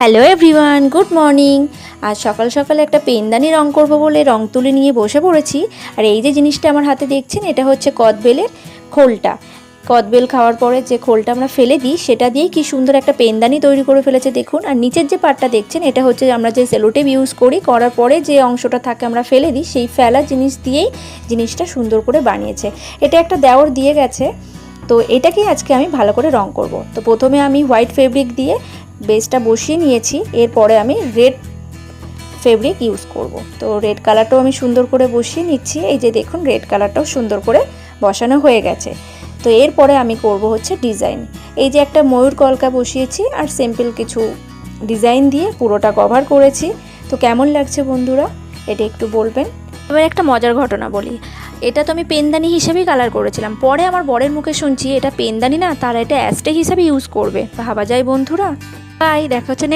Hello everyone, good morning. আজ সকাল সকালে একটা পেনদানি রং করব বলে রং তুলি নিয়ে বসে পড়েছি। আর এই যে জিনিসটা আমার হাতে দেখছেন, এটা হচ্ছে কদবেলের খোলটা। কদবেল খাওয়ার পরে যে খোলটা আমরা ফেলে দিই, সেটা দিয়েই কি সুন্দর একটা পেনদানি তৈরি করে ফেলেছে দেখুন। আর নিচের যে পার্টটা দেখছেন, এটা হচ্ছে আমরা যে সেলোটেপ ইউজ করি, করার পরে যে অংশটা থাকে আমরা ফেলে দিই, সেই ফেলা জিনিস দিয়েই জিনিসটা সুন্দর করে বানিয়েছে। এটা একটা দেওর দিয়ে গেছে। তো এটাকেই আজকে আমি ভালো করে রং করব। তো প্রথমে আমি হোয়াইট ফেব্রিক দিয়ে বেসটা বসিয়ে নিয়েছি। এরপরে আমি রেড ফেব্রিক ইউজ করব। তো রেড কালারটাও আমি সুন্দর করে বসিয়ে নিচ্ছি। এই যে দেখুন, রেড কালারটাও সুন্দর করে বসানো হয়ে গেছে। তো এরপরে আমি করব হচ্ছে ডিজাইন। এই যে একটা ময়ূর কলকা বসিয়েছি আর সিম্পল কিছু ডিজাইন দিয়ে পুরোটা কভার করেছি। তো কেমন লাগছে বন্ধুরা, এটা একটু বলবেন। এবার একটা মজার ঘটনা বলি। এটা তো আমি পেনদানি হিসেবেই কালার করেছিলাম, পরে আমার বরের মুখে শুনছি এটা পেনদানি না, তারা এটা অ্যাস্টে হিসেবে ইউজ করবে। ভাবা যায় বন্ধুরা। বাই, দেখা হচ্ছে